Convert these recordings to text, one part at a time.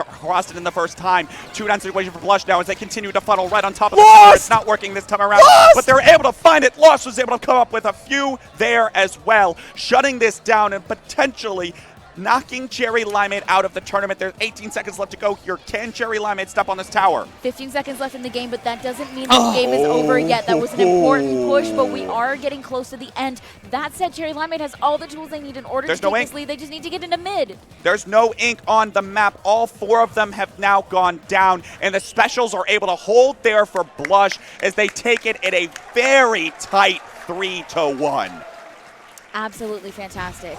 crossed it in the first time. 2-down situation for Blush now as they continue to funnel right on top of the center. It's not working this time around, but they're able to find it. Lost was able to come up with a few there as well, shutting this down and potentially knocking Cherry Limeade out of the tournament. There's 18 seconds left to go here. Can Cherry Limeade step on this tower? 15 seconds left in the game, but that doesn't mean the game is over yet. That was an important push, but we are getting close to the end. That said, Cherry Limeade has all the tools they need in order to take this lead. They just need to get into mid. There's no ink on the map. All 4 of them have now gone down, and the specials are able to hold there for Blush as they take it in a very tight 3-1. Absolutely fantastic.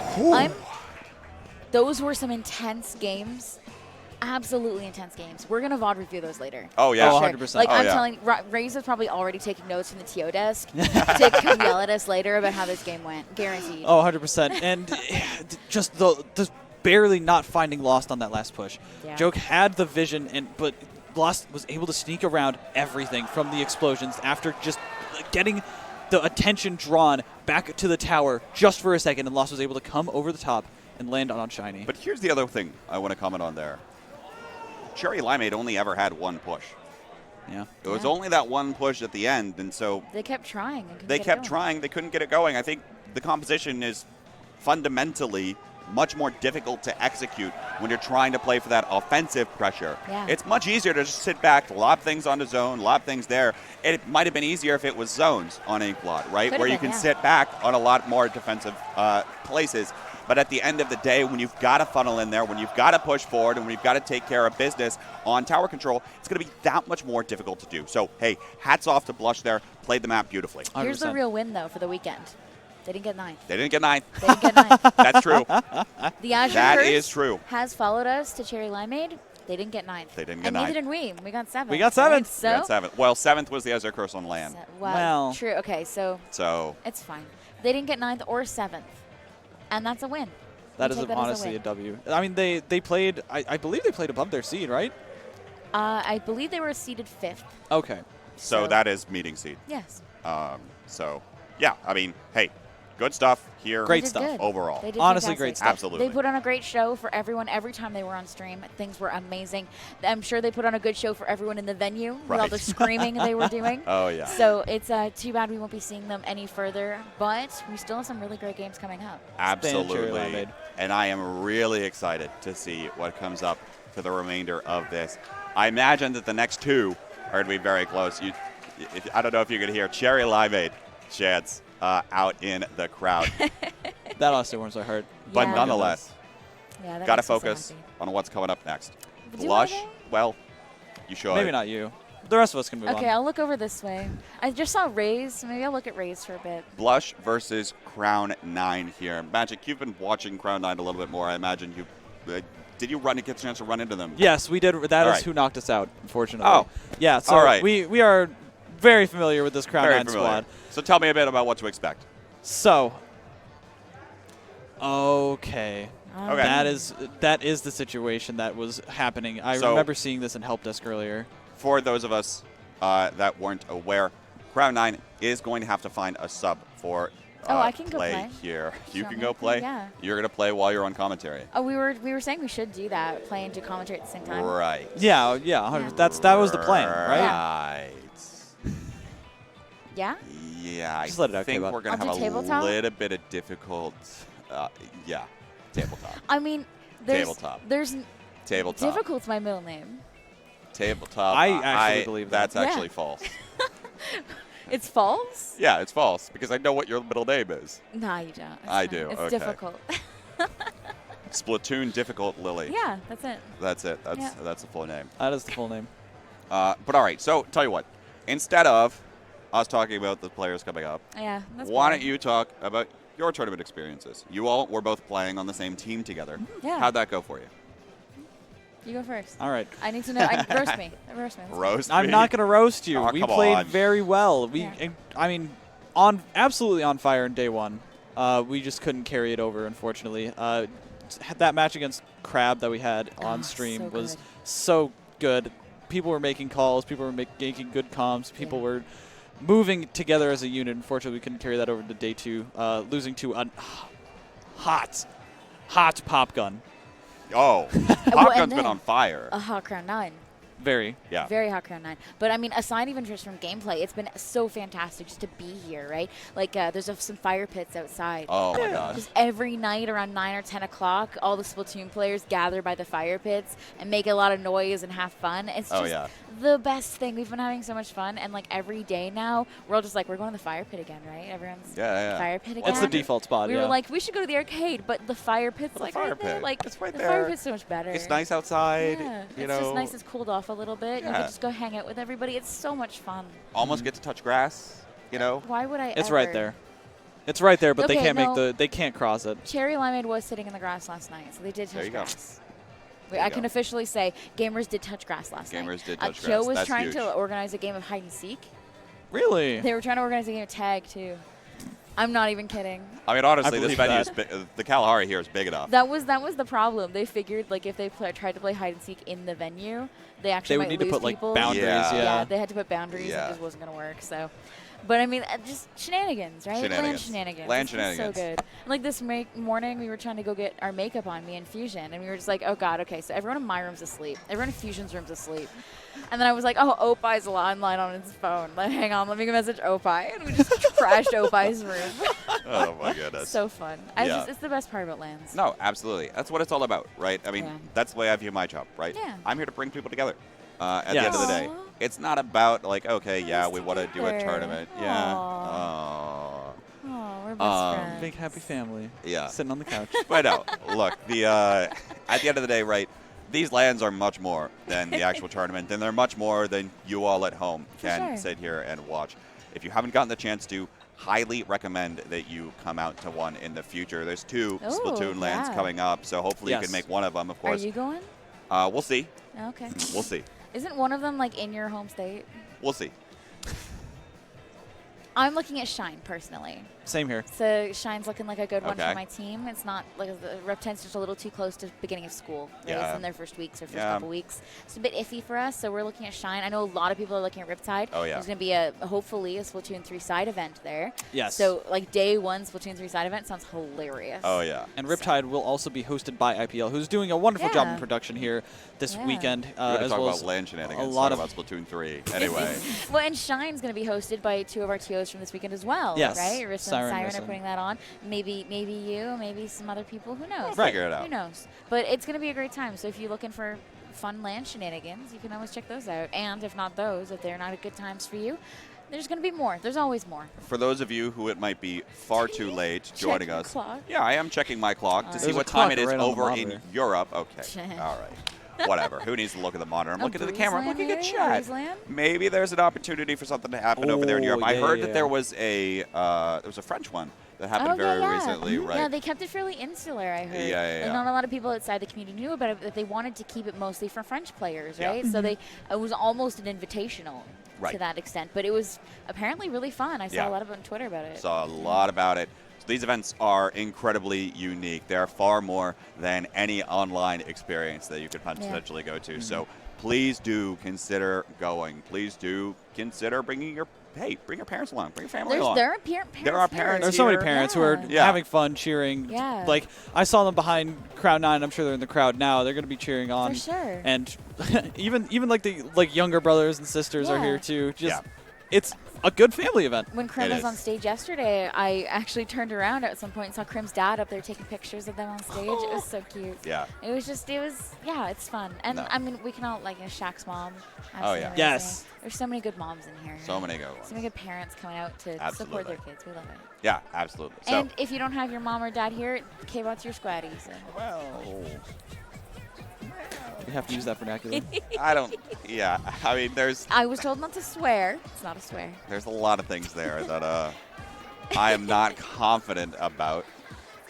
Those were some intense games. Absolutely intense games. We're going to VOD review those later. Oh, yeah. Oh, 100%. Like, I'm telling you, Raze is probably already taking notes from the TO desk to come yell at us later about how this game went. Guaranteed. Oh, 100%. And just barely not finding Lost on that last push. Yeah. Joke had the vision, but Lost was able to sneak around everything from the explosions after just getting the attention drawn back to the tower just for a second, and Lost was able to come over the top and land on Shiny. But here's the other thing I want to comment on there. Cherry Limeade only ever had one push. Yeah. It was only that one push at the end, and so they kept trying. They kept trying. They couldn't get it going. I think the composition is fundamentally much more difficult to execute when you're trying to play for that offensive pressure. Yeah. It's much easier to just sit back, lob things onto zone, lob things there. It might have been easier if it was zones on Inkblot, right? Where you can sit back on a lot more defensive places. But at the end of the day, when you've got to funnel in there, when you've got to push forward, and when you've got to take care of business on tower control, it's going to be that much more difficult to do. So, hey, hats off to Blush there. Played the map beautifully. 100%. Here's the real win, though, for the weekend. They didn't get 9th. They didn't get 9th. They didn't get 9th. That's true. The Azure That Curse is true. has followed us to Cherry Limeade. They didn't get 9th. They didn't get and 9th. neither did we. We got 7th. We got 7th. Right? So, We got 7th. Well, 7th was the Azure Curse on land. Well. True. Okay, so it's fine. They didn't get 9th or 7th. And that's a win. That is honestly a W. I mean, they played, I believe they played above their seed, right? I believe they were seeded 5th. Okay. So that is meeting seed. Yes. So, yeah, I mean, hey, good stuff here. Great stuff overall. They did honestly, fantastic. great stuff. Absolutely. They put on a great show for everyone every time they were on stream. Things were amazing. I'm sure they put on a good show for everyone in the venue with all the screaming they were doing. Oh, yeah. So it's too bad we won't be seeing them any further, but we still have some really great games coming up. Absolutely. And I am really excited to see what comes up for the remainder of this. I imagine that the next 2 are going to be very close. I don't know if you can hear Cherry Limeade chants out in the crowd. That honestly warms my heart. But nonetheless, got to focus so on what's coming up next. Do Blush, I, well, you should. Maybe not you. The rest of us can move on. Okay, I'll look over this way. I just saw Raze. Maybe I'll look at Raze for a bit. Blush versus Crown 9 here. Magic, you've been watching Crown 9 a little bit more. I imagine you did you get a chance to run into them? Yes, we did. That is right. who knocked us out, unfortunately. Oh. Yeah, so all right. we are very familiar with this Crown 9 squad. So tell me a bit about what to expect. So, okay. Okay. That is the situation that was happening. I remember seeing this in Help Desk earlier. For those of us that weren't aware, Crown 9 is going to have to find a sub for I can go play here. You Show can me. go play? Yeah. You're going to play while you're on commentary. Oh, we were saying we should do that, play and do commentary at the same time. Right. Yeah. That was the plan, right? Right. Yeah? Yeah, Just let it I out, think K-Bot. we're going to have a tabletop? little bit of difficult, tabletop. I mean, Tabletop. there's Tabletop. difficult's my middle name. Tabletop. I actually believe that's that. actually Yeah. false. It's false? Yeah, it's false because I know what your middle name is. No, you don't. It's I fine. do, It's okay. difficult. Splatoon difficult Lily. Yeah, that's it. That's it. That's the full name. That is the full name. But all right, so tell you what. Instead of us talking about the players coming up, Yeah, that's why boring. don't you talk about your tournament experiences? You all were both playing on the same team together. Yeah. How'd that go for you? You go first. All right. I need to know. Roast me. Roast me. Roast I'm me? not going to roast you. Oh, we come played on. very well. Yeah. I mean, absolutely on fire in day 1. We just couldn't carry it over, unfortunately. That match against Crab that we had on stream so was good. so good. People were making calls. People were making good comms. People were moving together as a unit. Unfortunately, we couldn't carry that over to day 2, losing to a hot pop gun. Oh, Popgun's been on fire. A hot Crown 9. Very. Yeah. Very hot Crown 9. But I mean, aside even just from gameplay, it's been so fantastic just to be here, right? Like, there's some fire pits outside. Oh, my gosh. Just every night around 9 or 10 o'clock, all the Splatoon players gather by the fire pits and make a lot of noise and have fun. It's just the best thing. We've been having so much fun. And, like, every day now, we're all just like, we're going to the fire pit again, right? Everyone's fire pit again. It's the default spot, We were like, we should go to the arcade, but the fire pit's like right there. Like, it's right the there. Fire pit's so much better. It's nice outside. Yeah. You It's know, just nice. It's cooled off a little bit. Yeah. You can just go hang out with everybody. It's so much fun. almost get to touch grass. You know. Why would I? It's ever? right there. It's right there, but they Okay, can't no. make they can't cross it. Cherry Limeade was sitting in the grass last night, so they did There touch you go. grass. There I you can go. officially say gamers did touch grass last night. Gamers did touch Joe grass. was That's trying huge. to organize a game of hide and seek. Really? They were trying to organize a game of tag too. I'm not even kidding. I mean, honestly, this believe venue that. is the Kalahari here is big enough. That was the problem. They figured like if they tried to play hide and seek in the venue, they actually They would might need to lose put like people. boundaries. Yeah. Yeah. They had to put boundaries. Yeah. And it just wasn't gonna work. So, but I mean, just shenanigans, right? Land Shenanigans. shenanigans. Land It's been shenanigans. So good. And, like this morning, we were trying to go get our makeup on, me and Fusion, and we were just like, oh god, okay, so everyone in my room's asleep. Everyone in Fusion's room's asleep. And then I was like, oh, Opie's online on his phone. Like, hang on, let me message Opie. And we just crashed Opie's room. Oh my goodness. So fun. Yeah. It's the best part about LANs. No, absolutely. That's what it's all about, right? I mean, Yeah. that's the way I view my job, right? Yeah. I'm here to bring people together. At the end of the day, Aw. it's not about like, okay, yeah, Nice we want to do a together. tournament. Aw. Yeah. Aww. Oh, we're best friends. Big happy family. Yeah. Sitting on the couch. But no, look, at the end of the day, right? These lands are much more than the actual tournament, and they're much more than you all at home can sure. sit here and watch. If you haven't gotten the chance to, highly recommend that you come out to one in the future. There's 2 Ooh, Splatoon lands yeah. coming up, so hopefully you Yes. can make one of them, of Are course. you going? We'll see. Okay. We'll see. Isn't one of them like in your home state? We'll see. I'm looking at Shine personally. Same here. So Shine's looking like a good one Okay. for my team. It's not like the Rep 10's just a little too close to beginning of school. Right? Yeah. It's in their first weeks or first Yeah. couple weeks. It's a bit iffy for us, so we're looking at Shine. I know a lot of people are looking at Riptide. Oh, yeah. There's going to be hopefully a Splatoon 3 side event there. Yes. So like day 1 Splatoon 3 side event sounds hilarious. Oh, yeah. And Riptide will also be hosted by IPL, who's doing a wonderful job Yeah. in production here this Yeah. weekend, We're going to as talk well about as land shenanigans. a lot talk of about Splatoon 3. Anyway. Well, and Shine's going to be hosted by 2 of our TOs from this weekend as well. Yes. Right? Rissa Siren and Siren Rissa. are putting that on. Maybe you, maybe some other people. Who knows? We'll figure it out. Who knows? But it's going to be a great time. So if you're looking for fun land shenanigans, you can always check those out. And if not those, if they're not good times for you, there's going to be more. There's always more. For those of you who it might be far too late joining your us. clock. Yeah, I am checking my clock to see There's a what time clock it is right on the over in monitor. Europe. Okay. All right. Whatever. Who needs to look at the monitor? I'm A looking at the Breeze camera. I'm land looking at here? chat. Breeze land? Maybe there's an opportunity for something to happen over there in Oh, Europe. I yeah, heard yeah, that there yeah. was a French one that happened Oh, very yeah. recently, right? Yeah, they kept it fairly insular, I heard. Yeah. Like, not a lot of people outside the community knew about it, but they wanted to keep it mostly for French players, Yeah. right? So it was almost an invitational Right. to that extent. But it was apparently really fun. I saw Yeah. a lot of it on Twitter about it. Saw a lot about it. So these events are incredibly unique. They are far more than any online experience that you could potentially go to. So please do consider going. Please do consider bring your parents along, bring your family along. There are parents. There are here. parents There's so many here. parents who are Yeah. having fun cheering. Yeah. Like, I saw them behind Crowd 9. I'm sure they're in the crowd now. They're going to be cheering on. For sure. And even like the younger brothers and sisters are Yeah. here too. Just Yeah. It's a good family event. When Krim It was is. on stage yesterday, I actually turned around at some point and saw Krim's dad up there taking pictures of them on stage. It was so cute. Yeah. It's fun. And No. I mean, we can all, like, Shaq's mom. Oh, yeah. absolutely Yes. amazing. There's so many good moms in here. So many good ones. So many good parents coming out to support Absolutely. their kids. We love it. Yeah, absolutely. So, And if you don't have your mom or dad here, K-Bot's your squaddy. So. well, We have to use that vernacular. I don't. Yeah, I mean, there's I was told not to swear. It's not a swear. a lot of things there that I am not confident about.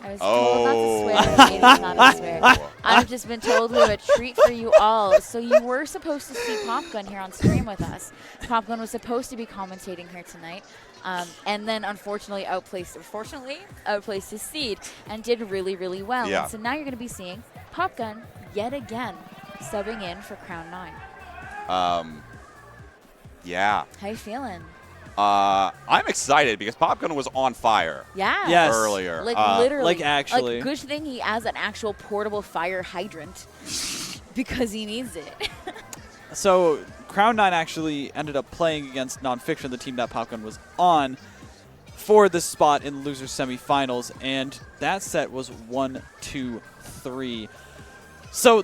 I was Oh. told not to swear. It is not a swear. I've just been told we have a treat for you all. So you were supposed to see Popgun here on stream with us. Popgun was supposed to be commentating here tonight. And then unfortunately outplaced his seed and did really, really well. Yeah. And so now you're going to be seeing Popgun yet again subbing in for Crown 9. Yeah. How you feeling? I'm excited because Popgun was on fire Yeah. Yes. earlier. Like literally. like, actually. Like, good thing he has an actual portable fire hydrant because he needs it. So Crown 9 actually ended up playing against Nonfiction, the team that Popgun was on, for this spot in losers semifinals, and that set was 1-2-3. So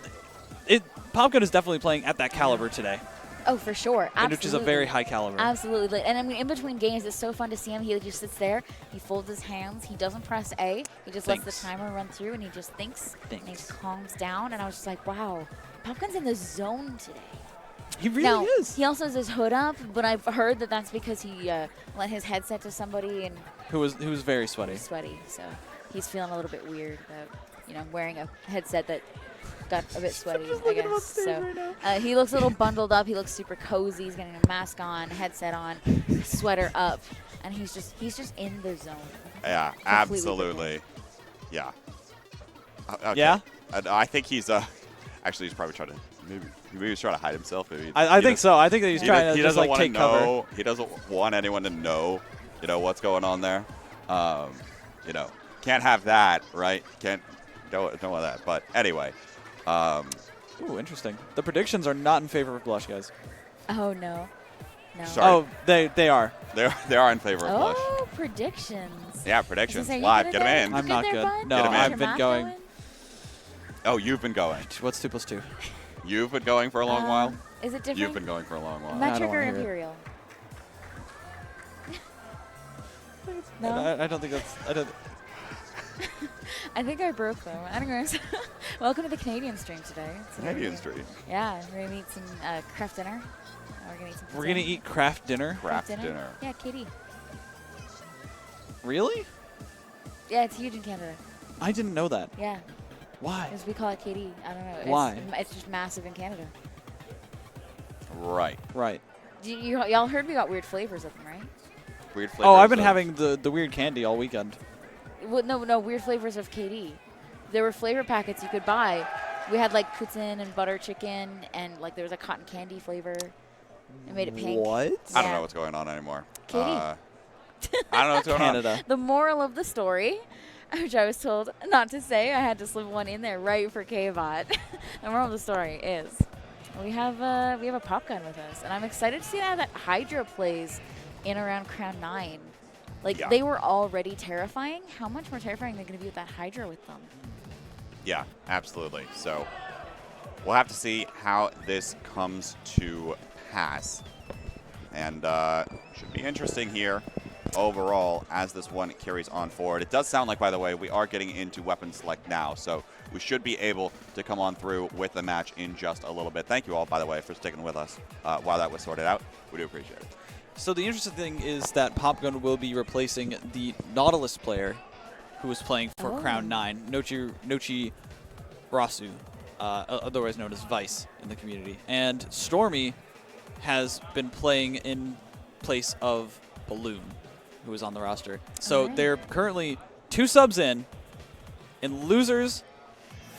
Popgun is definitely playing at that caliber today, Oh, for sure. Absolutely. which is a very high caliber. Absolutely. And I mean, in between games, it's so fun to see him. He just sits there. He folds his hands. He doesn't press A. He just lets the timer run through, and he just thinks. And he calms down. And I was just like, wow, Popgun's in the zone today. He really now, is. He also has his hood up, but I've heard that that's because he lent his headset to somebody and Who was very sweaty. sweaty. So he's feeling a little bit weird about, wearing a headset that got a bit sweaty, I guess. So he looks a little bundled up. He looks super cozy. He's getting a mask on, headset on, sweater up, and he's just in the zone. Yeah, Completely absolutely. Yeah. Okay. Yeah? I think he's actually he's probably trying to maybe he's trying to hide himself. Maybe I think so. I think that he's trying to just like want take to cover. know. He doesn't want anyone to know, what's going on there. Can't have that, right? Don't want that. But anyway. Ooh, interesting. The predictions are not in favor of Blush, guys. Oh no. Sorry. Oh, they are. They are in favor of Blush. Oh, predictions. Yeah, predictions. Are you Live. good Get at them in. that? I'm You not there, good. bud? No, Get 'em in. I've Your been math going. Oh, you've been going. What's 2 + 2? You've been going for a long while. Is it different? You've been going for a long while. Metric don't or wanna hear it. imperial? No. I don't think that's. I don't. I think I broke them. Anyways, welcome to the Canadian stream today. Canadian Street. Yeah, we're gonna eat some craft dinner. We're gonna eat some. We're gonna eat craft dinner. Craft dinner. Yeah, kitty. Really? Yeah, it's huge in Canada. I didn't know that. Yeah, Why? because we call it KD. I don't know. Why? It's just massive in Canada. Right. Right. Y'all heard we got weird flavors of them, right? Weird flavors. Oh, I've been of- having the weird candy all weekend. Well, no, weird flavors of KD. There were flavor packets you could buy. We had like poutine and butter chicken, and like there was a cotton candy flavor. It made it pink. What? I don't Yeah. know what's going on anymore. Katie. I don't know what's going on. Canada. The moral of the story, which I was told not to say, I had to slip one in there right for K-Bot. The moral of the story is we have a pop gun with us, and I'm excited to see how that Hydra plays in around Crown 9. Like, Yeah. they were already terrifying. How much more terrifying are they going to be with that Hydra with them? Yeah, absolutely. So we'll have to see how this comes to pass. And should be interesting here overall as this one carries on forward. It does sound like, by the way, we are getting into weapon select now. So we should be able to come on through with the match in just a little bit. Thank you all, by the way, for sticking with us while that was sorted out. We do appreciate it. So the interesting thing is that Popgun will be replacing the Nautilus player who was playing for Crown 9, Nochi Rasu, otherwise known as Vice in the community. And Stormy has been playing in place of Balloon, who is on the roster. So Alright. they're currently 2 subs in losers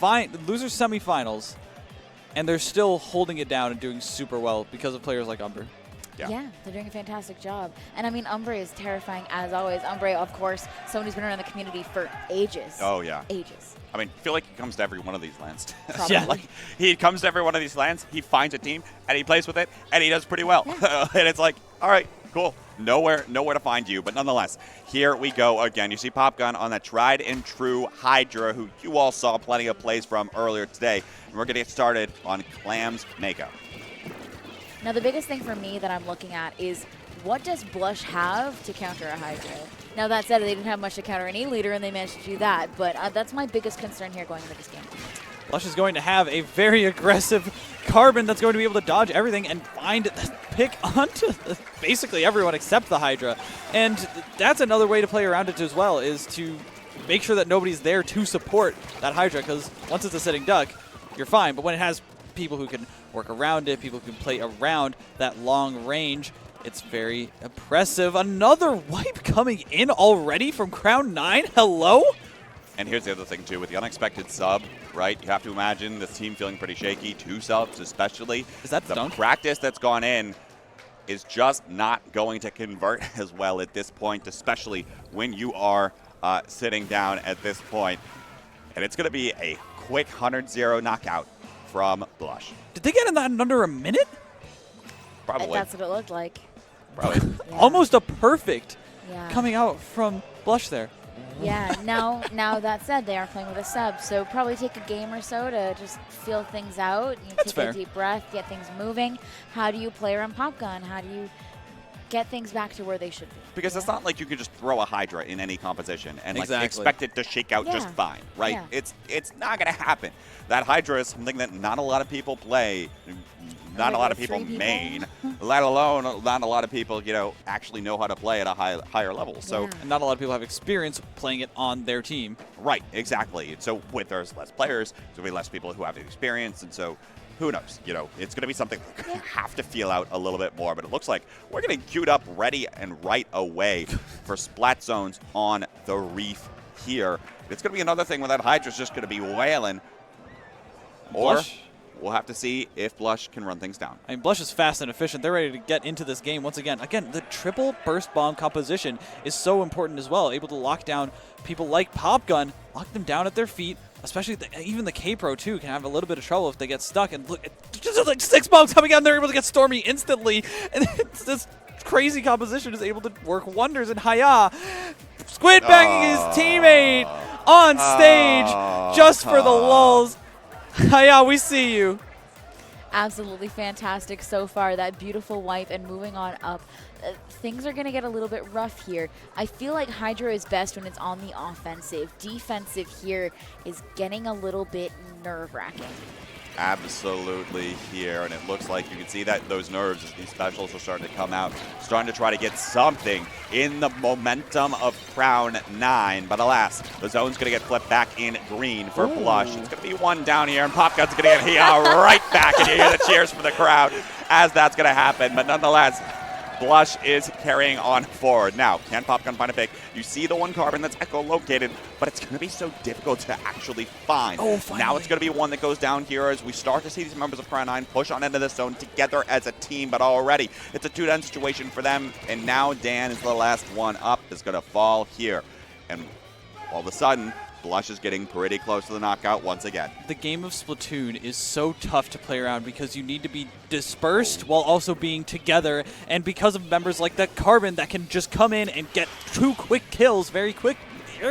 semifinals, and they're still holding it down and doing super well because of players like Umber. Yeah. They're doing a fantastic job. And I mean, Umbre is terrifying as always. Umbre, of course, someone who's been around the community for ages. Oh, yeah. Ages. I mean, I feel like he comes to every one of these lands. Probably. Yeah. Like, he comes to every one of these lands, he finds a team, and he plays with it, and he does pretty well. And it's like, all right, cool. Nowhere to find you. But nonetheless, here we go again. You see Popgun on that tried and true Hydra, who you all saw plenty of plays from earlier today. And we're going to get started on Clam's makeup. Now, the biggest thing for me that I'm looking at is what does Blush have to counter a Hydra? Now, that said, they didn't have much to counter an A-leader, and they managed to do that. But that's my biggest concern here going into this game. Blush is going to have a very aggressive Carbon that's going to be able to dodge everything and find the pick onto basically everyone except the Hydra. And that's another way to play around it as well, is to make sure that nobody's there to support that Hydra, because once it's a sitting duck, you're fine. But when it has people who can work around it, people who can play around that long range, it's very impressive. Another wipe coming in already from Crown 9. Hello? And here's the other thing, too, with the unexpected sub, right? You have to imagine this team feeling pretty shaky. 2 subs, especially. Is that the Dunk? practice that's gone in? is just not going to convert as well at this point, especially when you are sitting down at this point. And it's going to be a quick 100-0 knockout from Blush. Did they get in that in under a minute? Probably. That's what it looked like. Probably. Yeah. Almost a perfect Yeah. coming out from Blush there. Yeah, now that said, they are playing with a sub, so probably take a game or so to just feel things out. You That's take fair. a deep breath, get things moving. How do you play around Popgun? How do you get things back to where they should be? Because it's not like you can just throw a Hydra in any composition and like Exactly. expect it to shake out just Yeah. fine, right? Yeah. It's not going to happen. That Hydra is something that not a lot of people play, not a lot of people Three people. main, let alone not a lot of people, actually know how to play at a higher level. So, Yeah. And not a lot of people have experience playing it on their team. right, exactly. So with there's less players, there's going to be less people who have the experience, and so who knows? It's going to be something we're going to have to feel out a little bit more, but it looks like we're getting queued up ready and right away for Splat Zones on the Reef here. It's going to be another thing where that Hydra's just going to be wailing, or Blush. we'll have to see if Blush can run things down. I mean, Blush is fast and efficient. They're ready to get into this game once again. Again, the triple burst bomb composition is so important as well. Able to lock down people like Popgun, lock them down at their feet. Especially even the K-Pro, too, can have a little bit of trouble if they get stuck. And look, just like 6 bombs coming out, and they're able to get Stormy instantly. And it's this crazy composition is able to work wonders. And Haya, squid banging his teammate on stage just for the lulz. Haya, we see you. Absolutely fantastic so far. That beautiful wipe and moving on up. Things are going to get a little bit rough here. I feel like Hydra is best when it's on the offensive. Defensive here is getting a little bit nerve-wracking. Absolutely here, and it looks like you can see that those nerves as these specials are starting to come out, starting to try to get something in the momentum of Crown 9. But alas, the zone's going to get flipped back in green for Blush. It's going to be one down here, and Popgun's going to get Hia right back, and you hear the cheers from the crowd as that's going to happen. But nonetheless, Blush is carrying on forward. Now, can Popgun find a pick? You see the one carbon that's echo-located, but it's going to be so difficult to actually find. Oh, finally. Now it's going to be one that goes down here as we start to see these members of Crown 9 push on into the zone together as a team, but already it's a 2-down situation for them, and now Dan is the last one up, is going to fall here. And all of a sudden, Blush is getting pretty close to the knockout once again. The game of Splatoon is so tough to play around because you need to be dispersed while also being together, and because of members like that Carbon that can just come in and get 2 quick kills very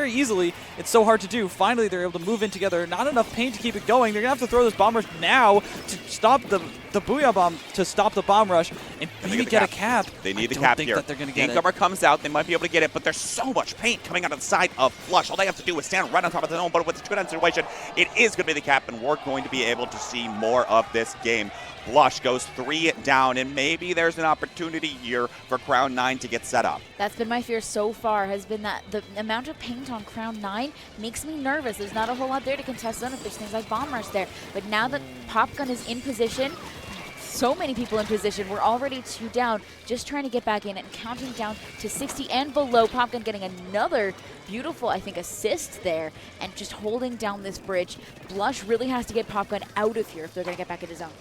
easily, it's so hard to do. Finally, they're able to move in together. Not enough pain to keep it going. They're going to have to throw this bomb rush now to stop the Booyah Bomb, to stop the bomb rush, and maybe get a cap. They need I the don't cap think here. that they're going to get Incomer it. comes out. They might be able to get it, but there's so much paint coming out of the side of Blush. All they have to do is stand right on top of the zone, but with the 2-down situation, it is going to be the cap, and we're going to be able to see more of this game. Blush goes 3 down, and maybe there's an opportunity here for Crown 9 to get set up. That's been my fear so far, has been that the amount of paint on Crown 9 makes me nervous. There's not a whole lot there to contest zone if there's things like Bomb Rush there. But now that Popgun is in position, so many people in position, we're already 2 down, just trying to get back in and counting down to 60 and below. Popgun getting another beautiful, I think, assist there and just holding down this bridge. Blush really has to get Popgun out of here if they're going to get back into zone.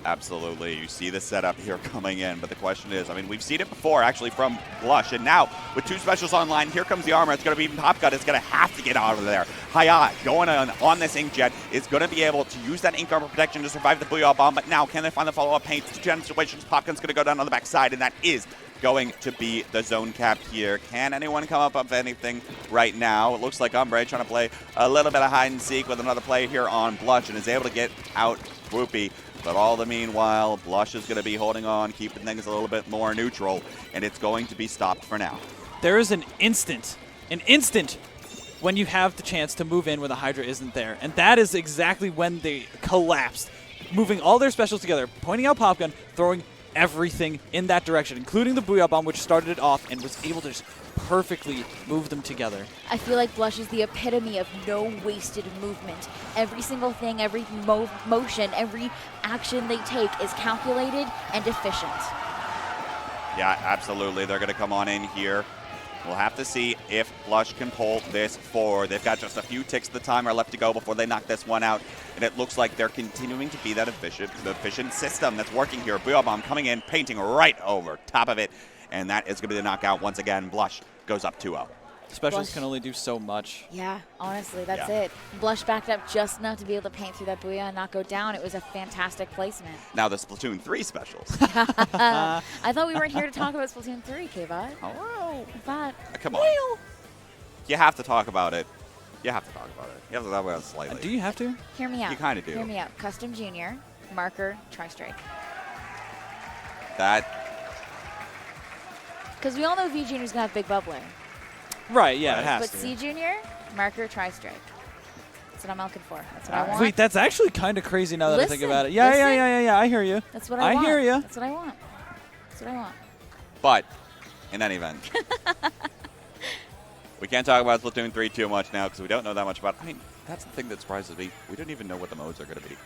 Absolutely. You see the setup here coming in, but the question is, I mean, we've seen it before, actually, from Blush, and now with 2 specials online, here comes the armor. It's going to be Popgun. It's going to have to get out of there. Hayat going on this Inkjet is going to be able to use that Ink Armor protection to survive the Booyah Bomb, but now can they find the follow-up paint? 2 situations. Popgun's going to go down on the backside, and that is going to be the zone cap here. Can anyone come up with anything right now? It looks like Umbre trying to play a little bit of hide and seek with another play here on Blush, and is able to get out Whoopie. But all the meanwhile, Blush is going to be holding on, keeping things a little bit more neutral, and it's going to be stopped for now. There is an instant when you have the chance to move in when the Hydra isn't there. And that is exactly when they collapsed, moving all their specials together, pointing out Popgun, throwing everything in that direction, including the Booyah Bomb, which started it off and was able to just perfectly move them together. I feel like Blush is the epitome of no wasted movement. Every single thing, every motion, every action they take is calculated and efficient. Yeah, absolutely. They're going to come on in here We'll have to see if Blush can pull this forward. They've got just a few ticks of the timer left to go before they knock this one out. And it looks like they're continuing to be that efficient system that's working here. Booyah Bomb coming in, painting right over top of it. And that is going to be the knockout once again. Blush goes up 2-0. Specials Blush. can only do so much. Yeah, honestly, that's Yeah. it. Blush backed up just enough to be able to paint through that booyah and not go down. It was a fantastic placement. Now the Splatoon 3 specials. I thought we weren't here to talk about Splatoon 3, K-Bot. Oh, I thought. come on. You have to talk about it. You have to talk about it. You have to talk about it slightly. Do you have to? Hear me out. You kinda do. Hear me out. Custom Junior, marker, tri-strike. That, Because we all know V Junior's going to have big bubbler. Right, yeah, Right. it has But to. C Junior, marker, tri-strike. That's what I'm looking for. That's what I want. Wait, that's actually kind of crazy now that I think Listen, about it. Yeah, listen. yeah, I hear you. That's what I want. hear you. That's what I want. That's what I want. but in any event, we can't talk about Splatoon 3 too much now because we don't know that much about it. I mean, that's the thing that surprises me. We don't even know what the modes are going to be.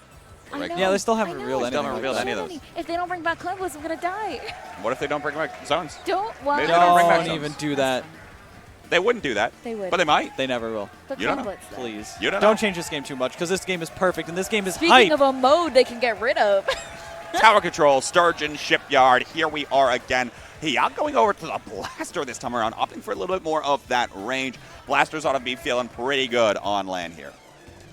I Like, know, Yeah, they still haven't I know. revealed They still anything. haven't revealed any of those. If they don't bring back Columbus, I'm going to die. What if they don't bring back zones? Don't want Maybe they don't bring back Don't zones. even do that. They wouldn't do that. They would. But they might. They never will. But You don't know. Columbus, though. Please. You don't know. change this game too much because this game is perfect and this game is Speaking hype. of a mode they can get rid of. Tower control, Sturgeon Shipyard. Here we are again. Hey, I'm going over to the Blaster this time around, opting for a little bit more of that range. Blasters ought to be feeling pretty good on land here.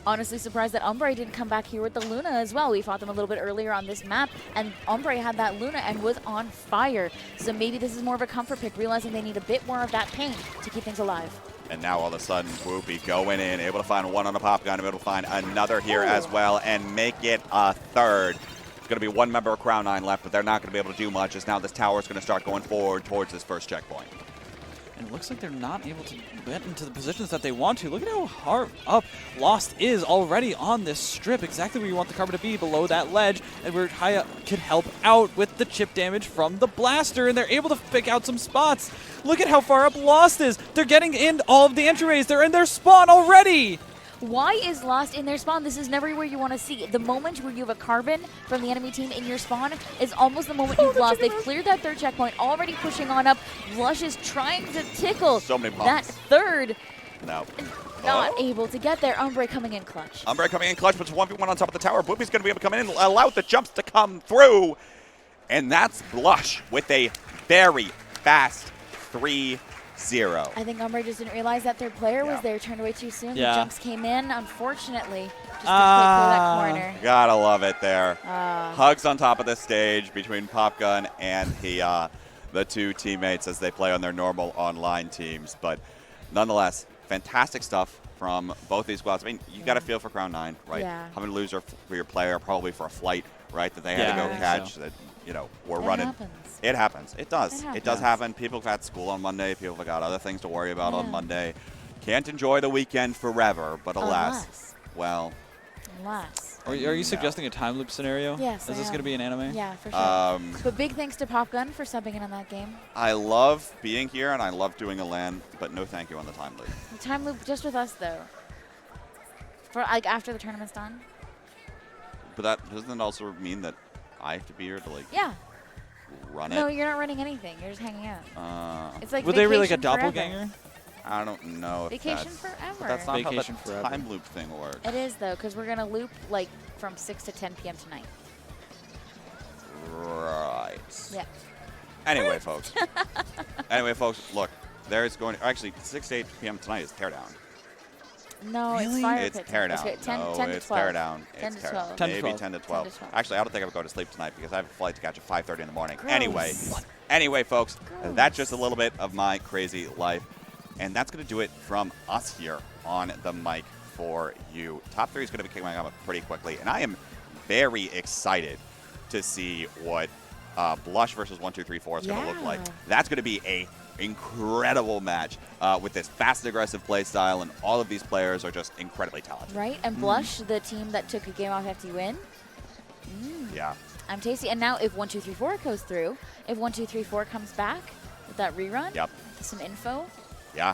Honestly surprised that Ombre didn't come back here with the Luna as well. We fought them a little bit earlier on this map, and Ombre had that Luna and was on fire. So maybe this is more of a comfort pick, realizing they need a bit more of that paint to keep things alive. And now all of a sudden, Whoopie going in, able to find one on a pop gun, able to find another here as well, and make it a third. It's going to be one member of Crown 9 left, but they're not going to be able to do much as now this tower is going to start going forward towards this first checkpoint. And it looks like they're not able to get into the positions that they want to. Look at how hard up Lost is already on this strip, exactly where you want the Karma to be, below that ledge. And where Haya can help out with the chip damage from the Blaster, and they're able to pick out some spots. Look at how far up Lost is. They're getting in all of the entryways. They're in their spawn already. Why is Lost in their spawn? This is never where you want to see. The moment where you have a carbon from the enemy team in your spawn is almost the moment you've lost. They've cleared that third checkpoint, already pushing on up. Blush is trying to tickle So many that bombs. third. No. Not able to get there. Ombre coming in clutch. Umbre coming in clutch, but it's 1v1 on top of the tower. Whoopie's going to be able to come in and allow the jumps to come through. And that's Blush with a very fast 3-0. I think Ombre just didn't realize that third player was Yeah. there, turned away too soon. Yeah. The jumps came in, unfortunately. Just didn't quite clear that corner. Gotta love it there. Hugs on top of the stage between Popgun and the two teammates as they play on their normal online teams. But nonetheless, fantastic stuff from both these squads. I mean, you got to feel for Crown 9, right? Yeah. Having to lose for your player, probably for a flight, right, that they had to Yeah, go I think catch so. that, you know, were It running. happens. It happens. It does. It It does happens. happen. People have got school on Monday. People have got other things to worry about on Yeah. Monday. Can't enjoy the weekend forever, but alas, well, Alas. Are you suggesting a time loop scenario? Yes, Is I this am. going to be an anime? Yeah, for sure. um, But big thanks to Popgun for subbing in on that game. I love being here and I love doing a LAN, but no thank you on the time loop. The time loop just with us though. For like after the tournament's done. But that doesn't also mean that I have to be here to like Yeah. run No, it. you're not running anything. You're just hanging out. It's like Would they really like a vacation forever. doppelganger? I don't know if Vacation that's, forever. but that's not Vacation how the forever. time loop thing works. It is though, because we're gonna loop like from 6 to 10 p.m. tonight. Right. Yeah. Anyway, folks. Look, there's going to, actually 6 to 8 p.m. tonight is Teardown. No, Really? it's fire It's pit. Teardown. Okay, 10, No, 10 to it's 12. Teardown. 10 It's to Teardown. 12. 10 to Maybe 12. 10 to 12. 10 to 12. Actually, I don't think I would go to sleep tonight because I have a flight to catch at 5:30 in the morning. Gross. Anyway, folks, Gross. that's just a little bit of my crazy life. And that's going to do it from us here on the mic for you. Top 3 is going to be kicking up pretty quickly. And I am very excited to see what Blush versus 1, 2, 3, 4 is going to look like. Yeah. That's going to be a incredible match with this fast and aggressive play style, and all of these players are just incredibly talented. Right? And Blush, the team that took a game off after you win. Yeah. I'm tasty. And now if 1, 2, 3, 4 goes through, if 1, 2, 3, 4 comes back with that rerun, Yep. some info. Yeah.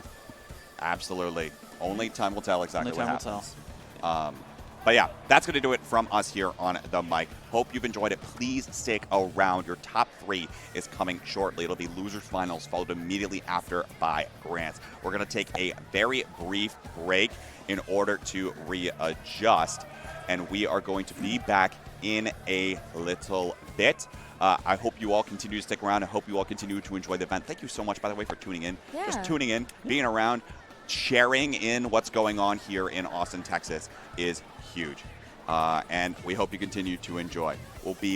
Absolutely. Only time will tell exactly Only what time will happens. But yeah, that's going to do it from us here on the mic. Hope you've enjoyed it. Please stick around. Your top 3 is coming shortly. It'll be losers finals followed immediately after by grants. We're going to take a very brief break in order to readjust, and we are going to be back in a little bit. I hope you all continue to stick around. I hope you all continue to enjoy the event. Thank you so much, by the way, for tuning in. Yeah. Just tuning in, being around, sharing in what's going on here in Austin, Texas is huge. And we hope you continue to enjoy. We'll be